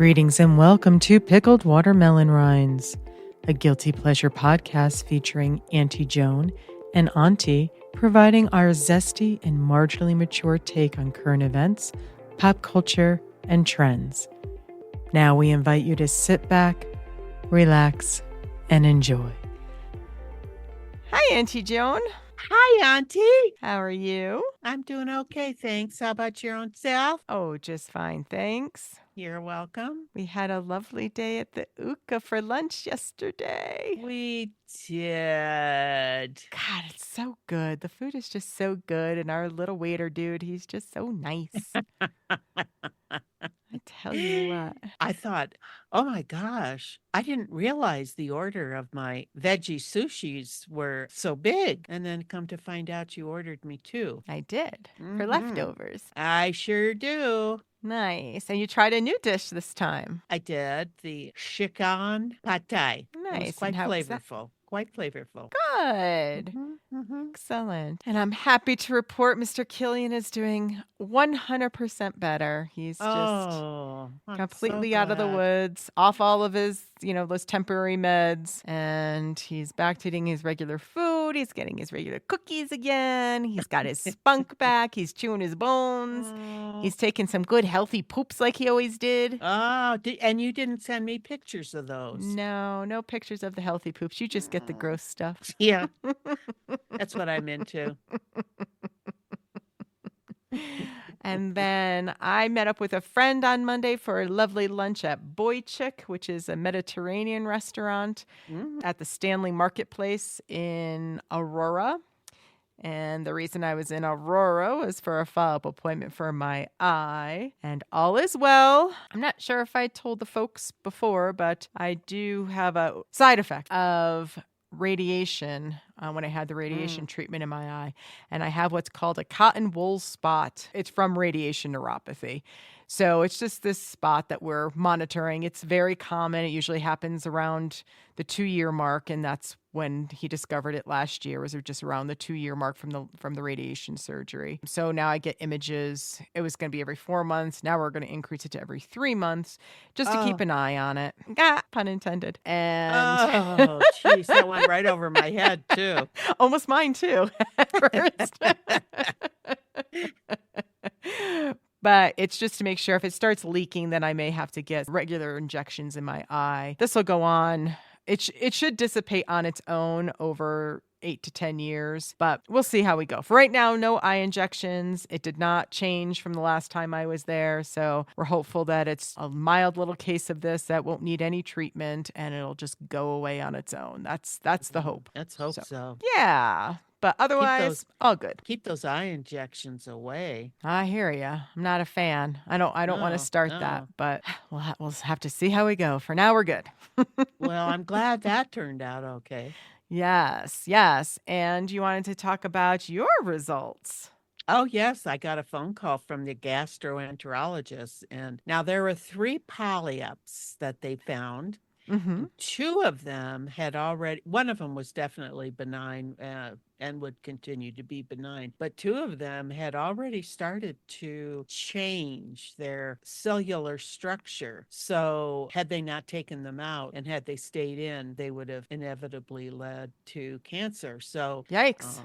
Greetings and welcome to Pickled Watermelon Rinds, a guilty pleasure podcast featuring Antie Joan and Ontie, providing our zesty and marginally mature take on current events, pop culture, and trends. Now we invite you to sit back, relax, and enjoy. Hi, Antie Joan. Hi, Auntie. How are you? I'm doing okay, thanks. How about your own self? Oh, just fine, thanks. You're welcome. We had a lovely day at the Uka for lunch yesterday. We did. God, it's so good. The food is just so good. And our little waiter dude, he's just so nice. I tell you what. I thought, oh my gosh, I didn't realize the order of my veggie sushis were so big. And then come to find out you ordered me two. I did for leftovers. I sure do. Nice. And you tried a new dish this time. I did the chicken pad thai. Nice. It was quite And how was flavorful. Quite flavorful. Good. Excellent. And I'm happy to report Mr. Killian is doing 100% better. He's just completely out of the woods, off all of his, those temporary meds. And he's back to eating his regular food. He's getting his regular cookies again. He's got his spunk back. He's chewing his bones. He's taking some good healthy poops like he always did. Oh, and you didn't send me pictures of those. No pictures of the healthy poops. You just get the gross stuff. Yeah, that's what I'm into. And then I met up with a friend on Monday for a lovely lunch at Boy Chick, which is a Mediterranean restaurant at the Stanley Marketplace in Aurora. And the reason I was in Aurora was for a follow-up appointment for my eye. And all is well. I'm not sure if I told the folks before, but I do have a side effect of radiation when I had the radiation treatment in my eye. And I have what's called a cotton wool spot. It's from radiation neuropathy. So it's just this spot that we're monitoring. It's very common. It usually happens around the 2-year mark, and that's when he discovered it last year, was just around the 2-year mark from the radiation surgery. So now I get images. It was going to be every 4 months. Now we're going to increase it to every 3 months just to keep an eye on it. Pun intended. And oh, jeez, that went right over my head too. Almost mine too at first. But it's just to make sure if it starts leaking, then I may have to get regular injections in my eye. This will go on. It should dissipate on its own over 8 to 10 years, but we'll see how we go. For right now, no eye injections. It did not change from the last time I was there, so we're hopeful that it's a mild little case of this that won't need any treatment and it'll just go away on its own. That's the hope. Let's hope so. Yeah. But otherwise, all good. Keep those eye injections away. I hear you. I'm not a fan. I don't want to start that, but we'll have to see how we go. For now, we're good. Well, I'm glad that turned out okay. Yes. And you wanted to talk about your results. Oh, yes. I got a phone call from the gastroenterologist. And now there were 3 polyps that they found. 2 of them had already, one of them was definitely benign and would continue to be benign, but 2 of them had already started to change their cellular structure. So had they not taken them out and had they stayed in, they would have inevitably led to cancer. So yikes.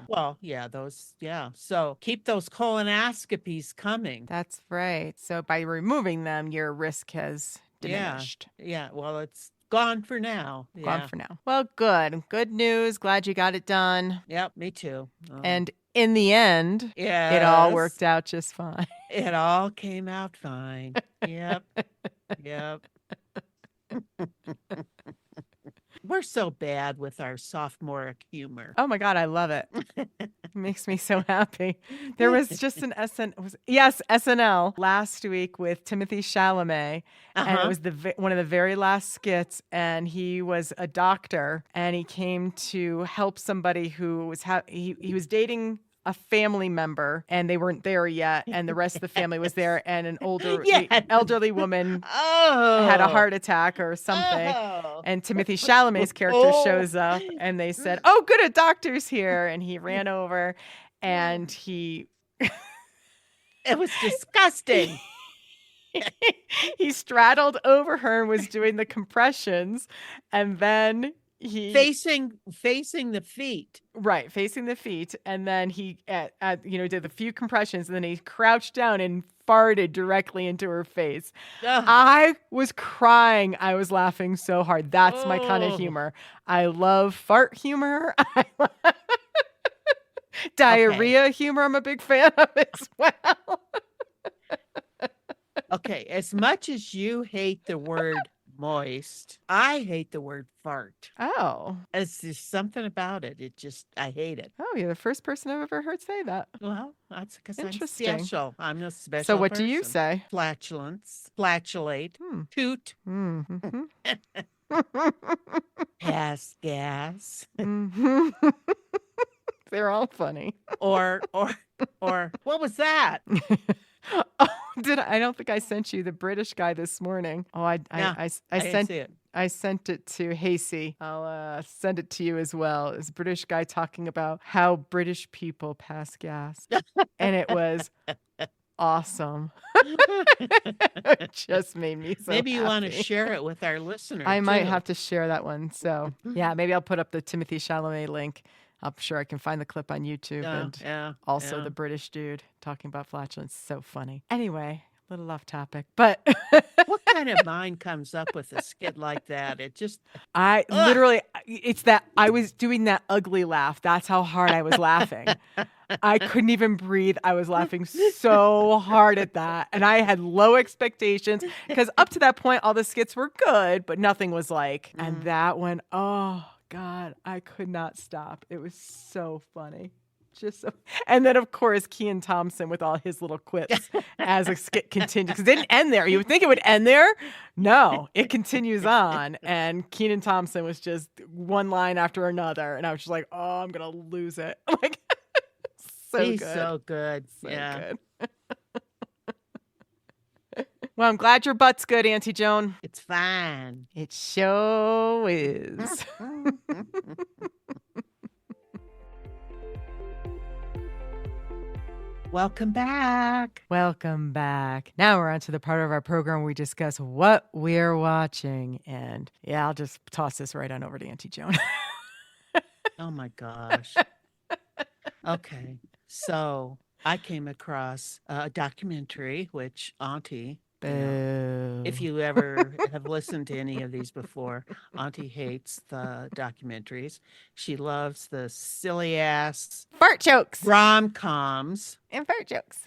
So keep those colonoscopies coming. That's right. So by removing them, your risk has diminished. Yeah. Well, it's gone for now. Gone for now. Well, good. Good news. Glad you got it done. Yep, me too. And in the end, it all worked out just fine. It all came out fine. Yep. We're so bad with our sophomoric humor. Oh my God, I love it. It makes me so happy. There was just an SNL last week with Timothée Chalamet, and it was one of the very last skits, and he was a doctor, and he came to help somebody who was he was dating a family member, and they weren't there yet, and the rest of the family was there, and an elderly woman had a heart attack or something, and Timothée Chalamet's character shows up, and they said, "Oh, good, a doctor's here," and he ran over, and it was disgusting. he straddled over her and was doing the compressions, and then he facing the feet. Right, facing the feet, and then he did a few compressions, and then he crouched down and farted directly into her face. Ugh. I was crying. I was laughing so hard. That's my kind of humor. I love fart humor. Diarrhea humor, I'm a big fan of as well. Okay, as much as you hate the word moist, I hate the word fart. Oh. It's just something about it. I hate it. Oh, you're the first person I've ever heard say that. Well, that's because I'm Interesting. special. I'm a special So what person. do you say? Flatulence, flatulate, toot, Mm-hmm. pass gas, Mm-hmm. They're all funny. or what was that? Oh, I don't think I sent you the British guy this morning. Oh, I didn't see it. I sent it to Hasey. I'll send it to you as well. It's a British guy talking about how British people pass gas. And it was awesome. It just made me so Maybe you want to happy. share it with our listeners. I might have to share that one. So yeah, maybe I'll put up the Timothée Chalamet link. I'm sure I can find the clip on YouTube and also the British dude talking about flatulence. So funny. Anyway, a little off topic, but what kind of mind comes up with a skit like that? It just literally, it's that I was doing that ugly laugh. That's how hard I was laughing. I couldn't even breathe. I was laughing so hard at that. And I had low expectations because up to that point, all the skits were good, but nothing was like, and that one, oh God, I could not stop. It was so funny. And then of course Kean Thompson with all his little quips as a skit continued, because it didn't end there. You would think it would end there. No, it continues on, and Kenan Thompson was just one line after another, and I was just like, oh, I'm gonna lose it. Like, He's so good. Good. Well, I'm glad your butt's good, Auntie Joan. It's fine. It sure is. Welcome back. Welcome back. Now we're on to the part of our program where we discuss what we're watching. And yeah, I'll just toss this right on over to Auntie Joan. Oh my gosh. Okay. So I came across a documentary, which Auntie, if you ever have listened to any of these before, Auntie hates the documentaries. She loves the silly ass fart jokes, rom-coms, and fart jokes.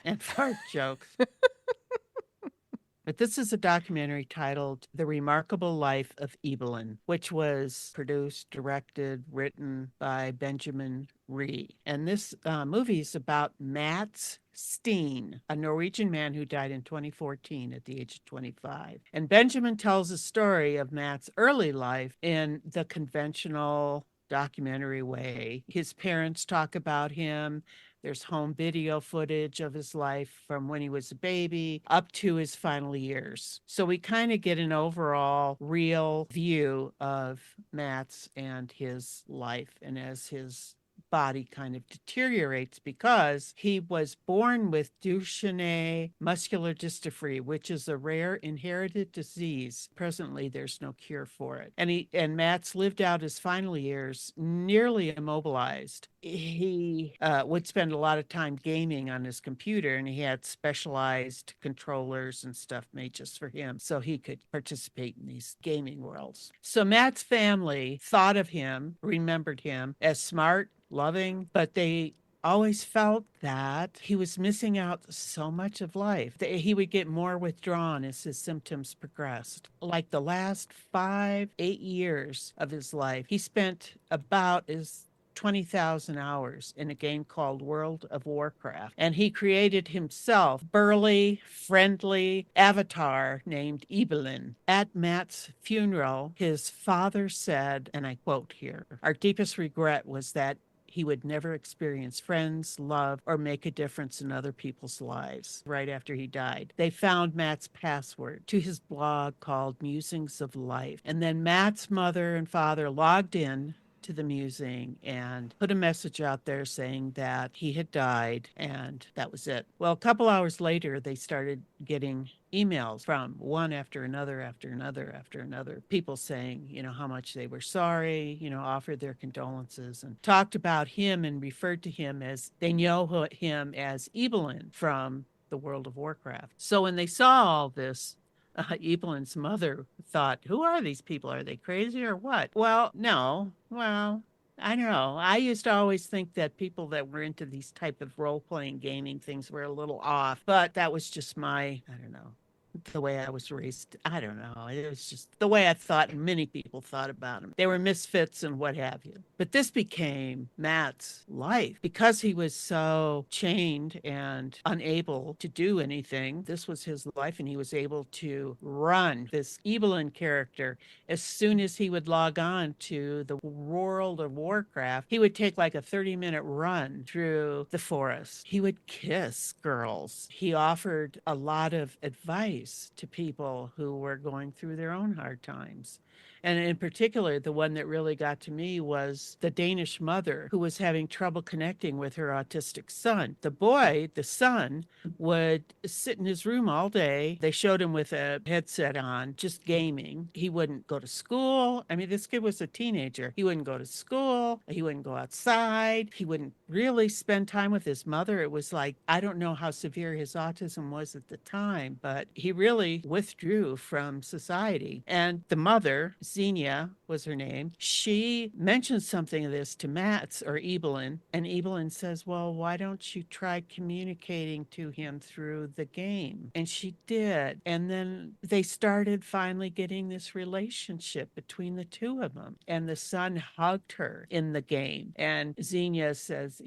But this is a documentary titled The Remarkable Life of Ibelin, which was produced, directed, written by Benjamin Ree. And this movie is about Mats Steen, a Norwegian man who died in 2014 at the age of 25. And Benjamin tells the story of Mats' early life in the conventional documentary way. His parents talk about him. There's home video footage of his life from when he was a baby up to his final years. So we kind of get an overall real view of Mats and his life, and as his body kind of deteriorates, because he was born with Duchenne muscular dystrophy, which is a rare inherited disease. Presently, there's no cure for it. And Mats lived out his final years nearly immobilized. He would spend a lot of time gaming on his computer, and he had specialized controllers and stuff made just for him so he could participate in these gaming worlds. So Matt's family thought of him, remembered him as smart, loving, but they always felt that he was missing out so much of life. He would get more withdrawn as his symptoms progressed. Like the last 8 years of his life, he spent about 20,000 hours in a game called World of Warcraft. And he created himself burly, friendly avatar named Ibelin. At Matt's funeral, his father said, and I quote here, "Our deepest regret was that he would never experience friends, love, or make a difference in other people's lives." Right after he died, they found Matt's password to his blog called Musings of Life. And then Matt's mother and father logged in to the musing and put a message out there saying that he had died, and that was it. Well, a couple hours later, they started getting emails from one after another, after another, after another, people saying, how much they were sorry, offered their condolences and talked about him and referred to him as, they know him as Ibelin from the World of Warcraft. So when they saw all this, Ebelin's mother thought, who are these people? Are they crazy or what? Well, no. Well, I know. I used to always think that people that were into these type of role-playing gaming things were a little off, but that was just I don't know, the way I was raised. I don't know. It was just the way I thought many people thought about him. They were misfits and what have you. But this became Matt's life because he was so chained and unable to do anything. This was his life, and he was able to run this Ibelin character. As soon as he would log on to the World of Warcraft, he would take like a 30-minute run through the forest. He would kiss girls. He offered a lot of advice to people who were going through their own hard times. And in particular, the one that really got to me was the Danish mother who was having trouble connecting with her autistic son. The boy, the son, would sit in his room all day. They showed him with a headset on, just gaming. He wouldn't go to school. I mean, this kid was a teenager. He wouldn't go to school. He wouldn't go outside. He wouldn't really spend time with his mother. It was like, I don't know how severe his autism was at the time, but he really withdrew from society. And the mother, Xenia was her name, she mentioned something of this to Mats or Ibelin, and Ibelin says, well, why don't you try communicating to him through the game? And she did. And then they started finally getting this relationship between the two of them. And the son hugged her in the game. And Xenia says,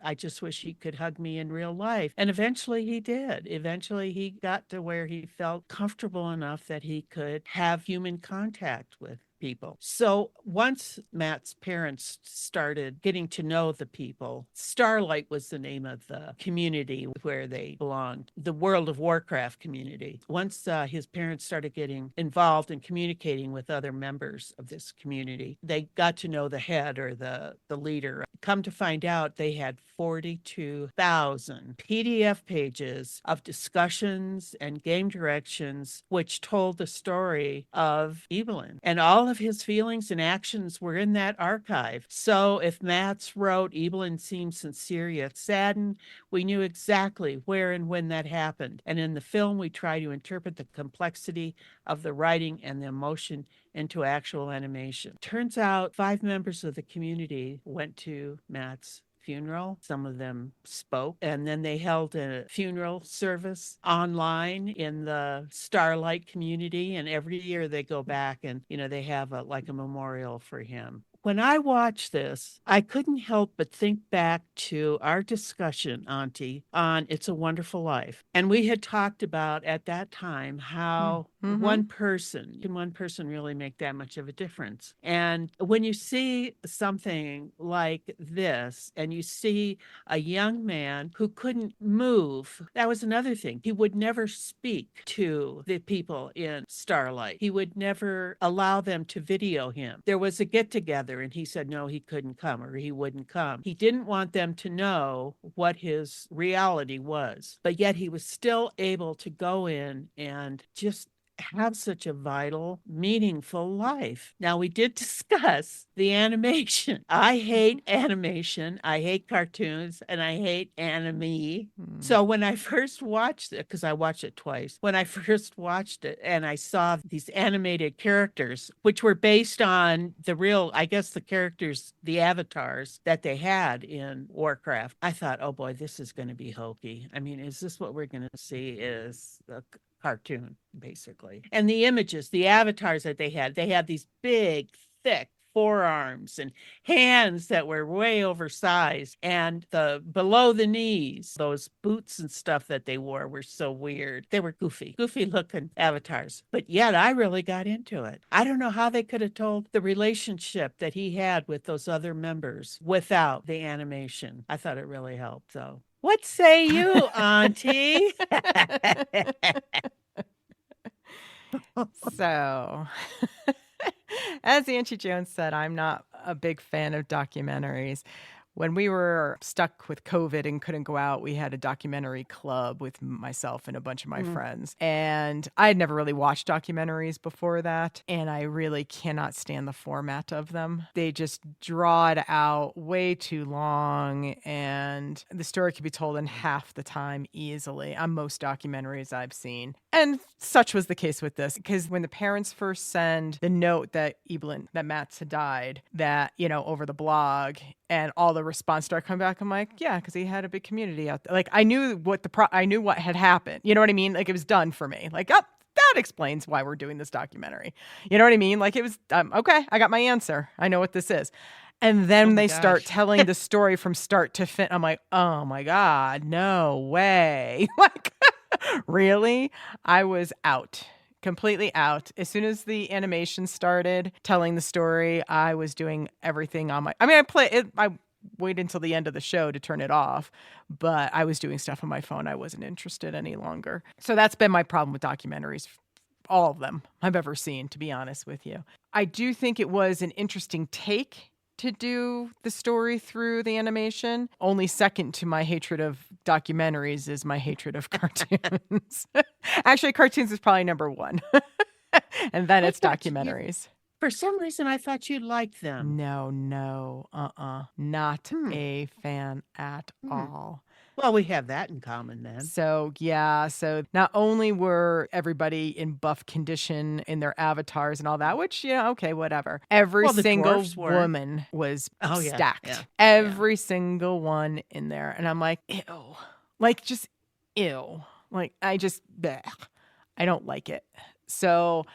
I just wish he could hug me in real life. And eventually he did. Eventually he got to where he felt comfortable enough that he could have human contact with people. So once Matt's parents started getting to know the people, Starlight was the name of the community where they belonged, the World of Warcraft community. Once his parents started getting involved in communicating with other members of this community, they got to know the head or the leader. Come to find out, they had 42,000 PDF pages of discussions and game directions which told the story of Ibelin. And all of his feelings and actions were in that archive. So if Mats wrote, Ibelin seemed sincere yet saddened, we knew exactly where and when that happened. And in the film, we try to interpret the complexity of the writing and the emotion into actual animation. Turns out 5 members of the community went to Matt's funeral. Some of them spoke, and then they held a funeral service online in the Starlight community, and every year they go back and they have like a memorial for him. When I watched this, I couldn't help but think back to our discussion, Auntie, on It's a Wonderful Life. And we had talked about at that time how one person, can one person really make that much of a difference? And when you see something like this, and you see a young man who couldn't move, that was another thing. He would never speak to the people in Starlight. He would never allow them to video him. There was a get together, and he said no, he couldn't come, or he wouldn't come. He didn't want them to know what his reality was, but yet he was still able to go in and just have such a vital, meaningful life. Now, we did discuss the animation. I hate animation. I hate cartoons, and I hate anime. So when I first watched it, because I watched it twice, when I first watched it and I saw these animated characters, which were based on the real, I guess, the characters, the avatars that they had in Warcraft, I thought, oh boy, this is going to be hokey. I mean, is this what we're going to see is the cartoon, basically? And the images, the avatars that they had these big, thick forearms and hands that were way oversized, and the below the knees, those boots and stuff that they wore were so weird. They were goofy looking avatars, but yet I really got into it. I don't know how they could have told the relationship that he had with those other members without the animation. I thought it really helped. So what say you, Auntie? So, as Auntie Joan said, I'm not a big fan of documentaries. When we were stuck with COVID and couldn't go out, we had a documentary club with myself and a bunch of my friends. And I had never really watched documentaries before that. And I really cannot stand the format of them. They just draw it out way too long. And the story could be told in half the time easily on most documentaries I've seen. And such was the case with this, because when the parents first send the note that Ibelin, that Matt's had died, that, over the blog, and all the response started coming back, I'm like, yeah, because he had a big community out there. Like, I knew I knew what had happened. You know what I mean? Like, it was done for me. Like, oh, that explains why we're doing this documentary. You know what I mean? Like, it was, okay, I got my answer. I know what this is. And then they start telling the story from start to finish. I'm like, oh my God, no way. Like, really? I was out. Completely out. As soon as the animation started telling the story, I was doing everything on I waited until the end of the show to turn it off, but I was doing stuff on my phone. I wasn't interested any longer. So that's been my problem with documentaries, all of them I've ever seen, to be honest with you. I do think it was an interesting take to do the story through the animation. Only second to my hatred of documentaries is my hatred of cartoons. Actually, cartoons is probably number one. And then it's documentaries. For some reason, I thought you liked them. No, not a fan at all. Well, we have that in common then. So, yeah. So not only were everybody in buff condition in their avatars and all that, which, okay, whatever. Every single woman was stacked. Yeah. Every single one in there. And I'm like, ew. Like, just ew. Like, I don't like it. So...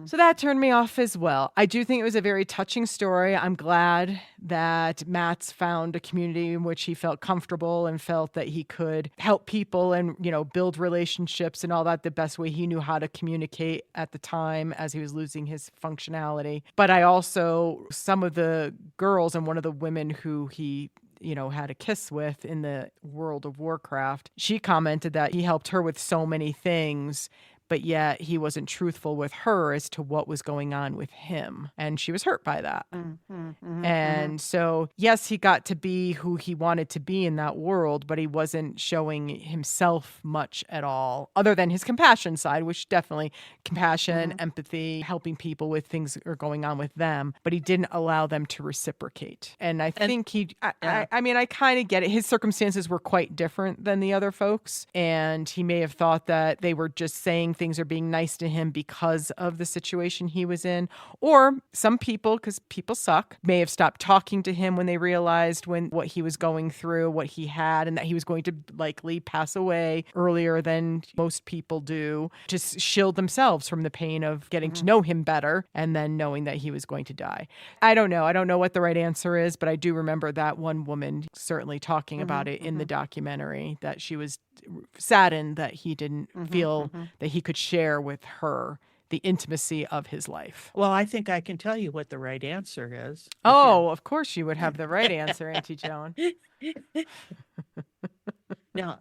So that turned me off as well. I do think it was a very touching story. I'm glad that Matt's found a community in which he felt comfortable and felt that he could help people and, build relationships and all that the best way he knew how to communicate at the time as he was losing his functionality. But I also, some of the girls and one of the women who he had a kiss with in the World of Warcraft, she commented that he helped her with so many things, but yet he wasn't truthful with her as to what was going on with him. And she was hurt by that. So, yes, he got to be who he wanted to be in that world, but he wasn't showing himself much at all, other than his compassion side, which definitely compassion, empathy, helping people with things that are going on with them. But he didn't allow them to reciprocate. And I think I kind of get it. His circumstances were quite different than the other folks. And he may have thought that they were just saying things or being nice to him because of the situation he was in. Or some people, because people suck, may have stopped talking to him when they realized what he was going through, what he had, and that he was going to likely pass away earlier than most people do, just shield themselves from the pain of getting to know him better and then knowing that he was going to die. I don't know. I don't know what the right answer is, but I do remember that one woman certainly talking about it in the documentary, that she was saddened that he didn't feel that he could share with her the intimacy of his life. Well, I think I can tell you what the right answer is. Oh, of course you would have the right answer, Auntie Joan. Now,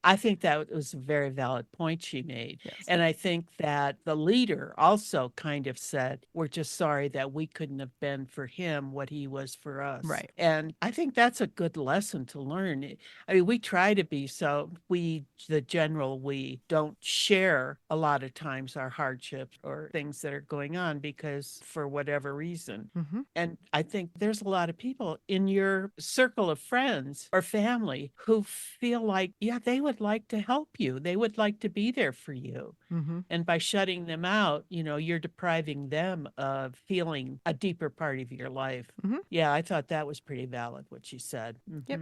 I think that was a very valid point she made. Yes. And I think that the leader also kind of said, we're just sorry that we couldn't have been for him what he was for us. Right. And I think that's a good lesson to learn. I mean, we try to be we don't share a lot of times our hardships or things that are going on because for whatever reason. And I think there's a lot of people in your circle of friends or family who feel like, yeah, they would like to help you. They would like to be there for you. And by shutting them out, you're depriving them of feeling a deeper part of your life. Yeah, I thought that was pretty valid, what she said. Yep.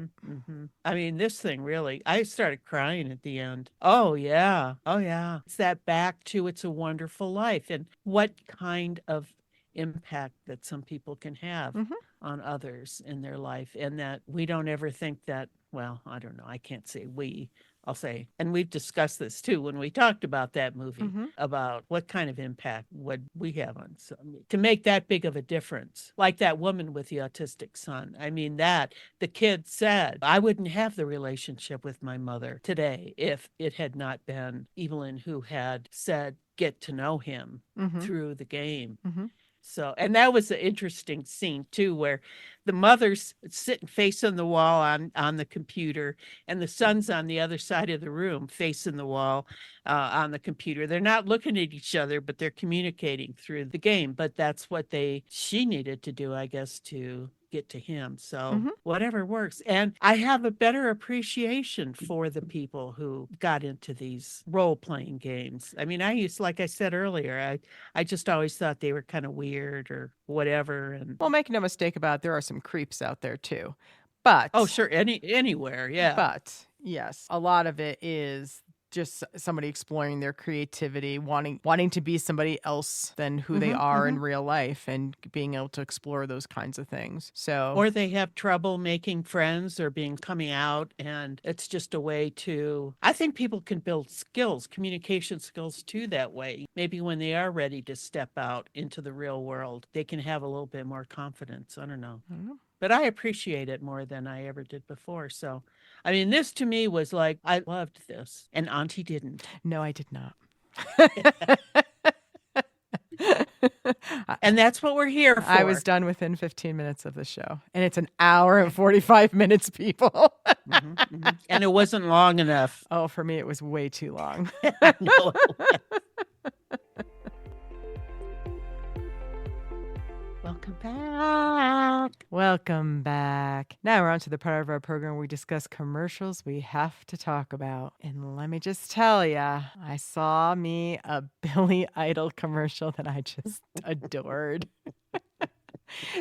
I mean, this thing really, I started crying at the end. Oh, yeah. It's that back to It's a Wonderful Life and what kind of impact that some people can have on others in their life, and that we don't ever think that, well, I don't know, I can't say we, I'll say, and we've discussed this too when we talked about that movie, about what kind of impact would we have on some, to make that big of a difference. Like that woman with the autistic son. I mean, that the kid said, I wouldn't have the relationship with my mother today if it had not been Ibelin who had said, get to know him through the game. So, and that was an interesting scene too, where the mother's sitting facing the wall on the computer, and the son's on the other side of the room facing the wall on the computer. They're not looking at each other, but they're communicating through the game. But that's what she needed to do, I guess, to get to him. So whatever works. And I have a better appreciation for the people who got into these role-playing games. I mean, like I said earlier, I just always thought they were kind of weird or whatever. And well, make no mistake about it, there are some creeps out there too. But oh, sure, anywhere, yeah. But yes, a lot of it is just somebody exploring their creativity, wanting to be somebody else than who they are in real life, and being able to explore those kinds of things. So, or they have trouble making friends or coming out, and it's just a way to. I think people can build skills, communication skills too, that way. Maybe when they are ready to step out into the real world, they can have a little bit more confidence. I don't know. But I appreciate it more than I ever did before. So, I mean, this to me was like, I loved this. And Auntie didn't. No, I did not. And that's what we're here for. I was done within 15 minutes of the show. And it's an hour and 45 minutes, people. And it wasn't long enough. Oh, for me, it was way too long. No. Welcome back. Welcome back. Now we're on to the part of our program where we discuss commercials we have to talk about. And let me just tell ya, I saw me a Billy Idol commercial that I just adored.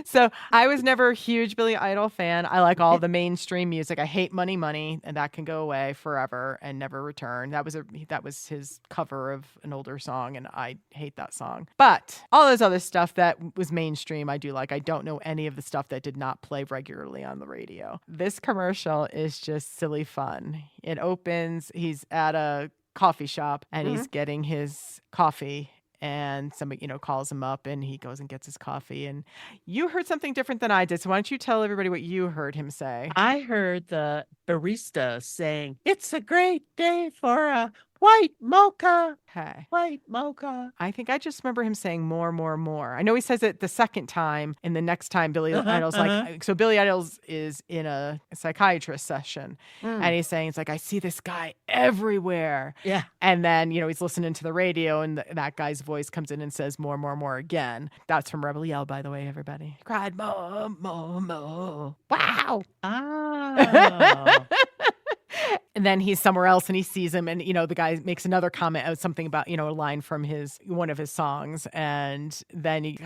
So I was never a huge Billy Idol fan. I like all the mainstream music. I hate Money Money, and that can go away forever and never return. That was his cover of an older song, and I hate that song. But all those other stuff that was mainstream, I do like. I don't know any of the stuff that did not play regularly on the radio. This commercial is just silly fun. It opens, he's at a coffee shop, and he's getting his coffee. And somebody, calls him up, and he goes and gets his coffee. And you heard something different than I did. So why don't you tell everybody what you heard him say? I heard the barista saying, "It's a great day for a white mocha." Hey. White mocha. I think I just remember him saying more, more, more. I know he says it the second time, and the next time Billy Idol's like, so Billy Idol's is in a psychiatrist session, and he's saying, it's like, I see this guy everywhere. Yeah. And then, he's listening to the radio, and that guy's voice comes in and says more, more, more again. That's from Rebel Yell, by the way, everybody. He cried more, more, more. Wow. Oh. And then he's somewhere else and he sees him, and the guy makes another comment of something about a line from one of his songs, and then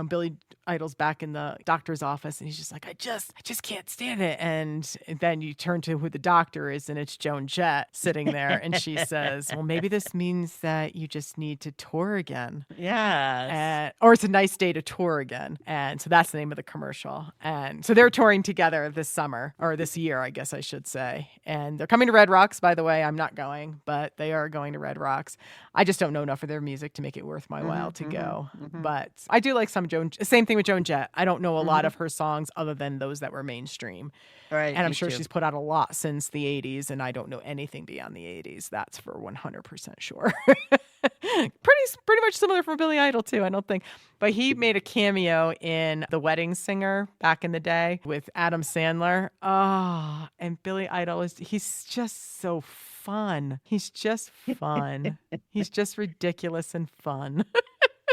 Billy Idol's back in the doctor's office, and he's just like, I just can't stand it. And then you turn to who the doctor is, and it's Joan Jett sitting there, and she says, well, maybe this means that you just need to tour again. Yeah. Or it's a nice day to tour again. And so that's the name of the commercial. And so they're touring together this summer, or this year, I guess I should say. And they're coming to Red Rocks, by the way. I'm not going, but they are going to Red Rocks. I just don't know enough of their music to make it worth my while to go. But I do like some same thing with Joan Jett. I don't know a lot of her songs other than those that were mainstream. Right. And I'm sure she's put out a lot since the 80s, and I don't know anything beyond the 80s. That's for 100% sure. Pretty much similar for Billy Idol too, I don't think. But he made a cameo in The Wedding Singer back in the day with Adam Sandler. Oh, and Billy Idol he's just so fun. He's just fun. He's just ridiculous and fun.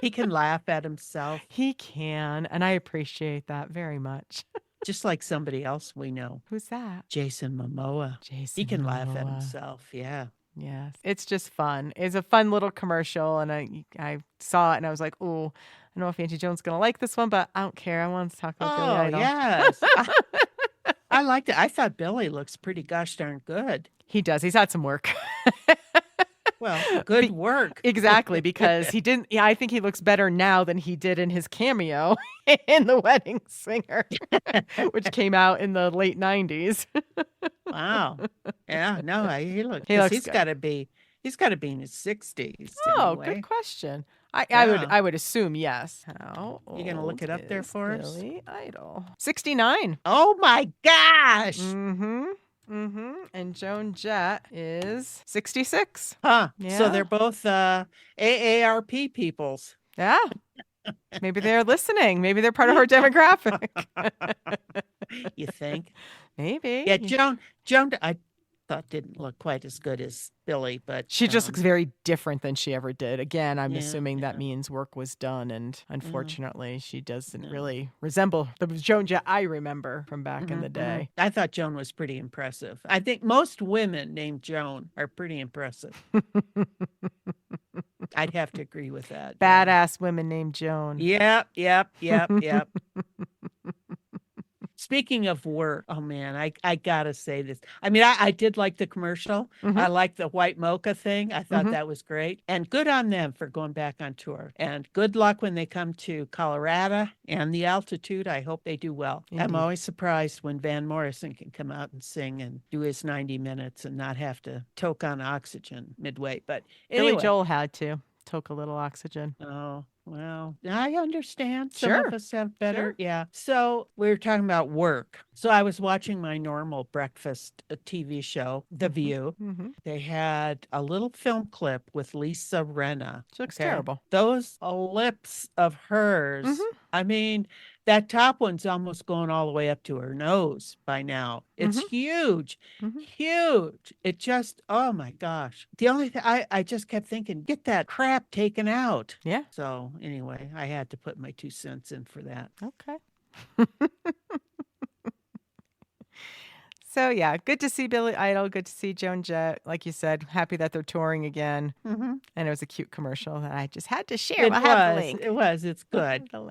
He can laugh at himself. He can, and I appreciate that very much. Just like somebody else we know. Who's that? Jason Momoa. He can laugh at himself, yeah. Yes, it's just fun. It's a fun little commercial, and I saw it, and I was like, oh, I don't know if Auntie Joan's going to like this one, but I don't care. I want to talk about Billy Idol. Yes. I liked it. I thought Billy looks pretty gosh darn good. He does. He's had some work. Well, good work. Exactly, because he didn't. Yeah, I think he looks better now than he did in his cameo in The Wedding Singer, which came out in the late 90s. Wow. Yeah, no, he looks He's got to be in his 60s. Oh, anyway. Good question. I would assume yes. How old you gonna look it up there for us? Billy Idol. 69. Oh my gosh. And Joan Jett is 66. Huh. Yeah. So they're both AARP peoples. Yeah. Maybe they're listening. Maybe they're part of our demographic. You think? Maybe. Yeah, Joan, I thought didn't look quite as good as Billy, but she just looks very different than she ever did. Again, I'm Yeah, assuming that yeah. means work was done, and unfortunately, she doesn't really resemble the Joan Jett I remember from back in the day. I thought Joan was pretty impressive. I think most women named Joan are pretty impressive. I'd have to agree with that. Badass women named Joan. Yep. Speaking of work, oh man, I gotta say this. I mean, I did like the commercial. I liked the white mocha thing. I thought that was great. And good on them for going back on tour. And good luck when they come to Colorado and the altitude. I hope they do well. Indeed. I'm always surprised when Van Morrison can come out and sing and do his 90 minutes and not have to toke on oxygen midway. But anyway. Billy Joel had to toke a little oxygen. Oh. Well, I understand. Some of us have better. Yeah. So we were talking about work. So I was watching my normal breakfast TV show, The View. They had a little film clip with Lisa Rinna. She looks terrible. Those lips of hers. I mean, that top one's almost going all the way up to her nose by now. It's huge, huge. It just, oh my gosh. The only thing I just kept thinking, get that crap taken out. Yeah. So anyway, I had to put my 2 cents in for that. Okay. So yeah, good to see Billy Idol. Good to see Joan Jett. Like you said, happy that they're touring again. And it was a cute commercial that I just had to share. We'll have the link. It was. It's good. We'll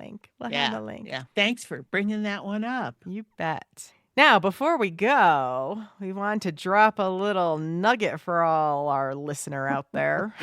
have the link. Yeah. Thanks for bringing that one up. You bet. Now, before we go, we want to drop a little nugget for all our listener out there.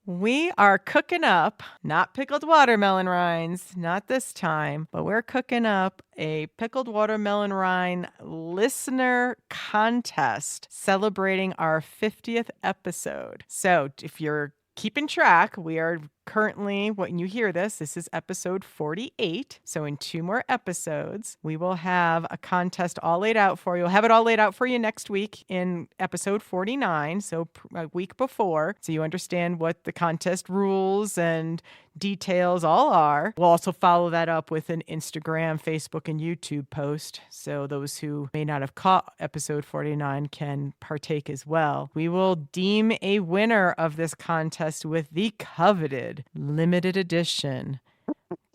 We are cooking up, not pickled watermelon rinds, not this time, but we're cooking up a pickled watermelon rind listener contest celebrating our 50th episode. So if you're keeping track, we are currently, when you hear this is episode 48. So in 2 more episodes, we will have a contest all laid out for you. We'll have it all laid out for you next week in episode 49, so a week before, so you understand what the contest rules and details all are. We'll also follow that up with an Instagram, Facebook, and YouTube post, so those who may not have caught episode 49 can partake as well. We will deem a winner of this contest with the coveted limited edition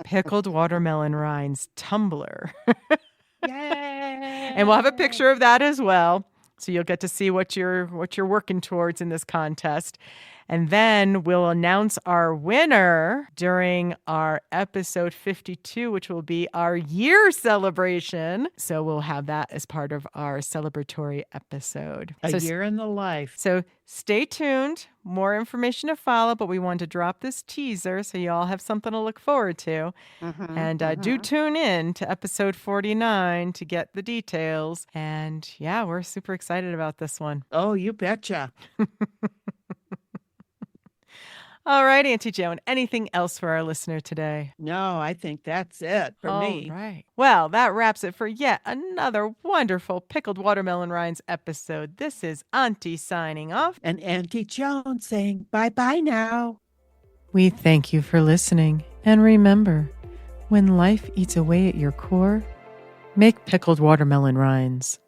Pickled Watermelon Rinds tumbler. Yay! And we'll have a picture of that as well, so you'll get to see what you're working towards in this contest. And then we'll announce our winner during our episode 52, which will be our year celebration. So we'll have that as part of our celebratory episode. A year in the life. So stay tuned. More information to follow, but we wanted to drop this teaser so you all have something to look forward to. And do tune in to episode 49 to get the details. And yeah, we're super excited about this one. Oh, you betcha. All right, Auntie Joan, anything else for our listener today? No, I think that's it for me. All right. Well, that wraps it for yet another wonderful Pickled Watermelon Rinds episode. This is Auntie signing off. And Antie Joan saying bye-bye now. We thank you for listening. And remember, when life eats away at your core, make pickled watermelon rinds.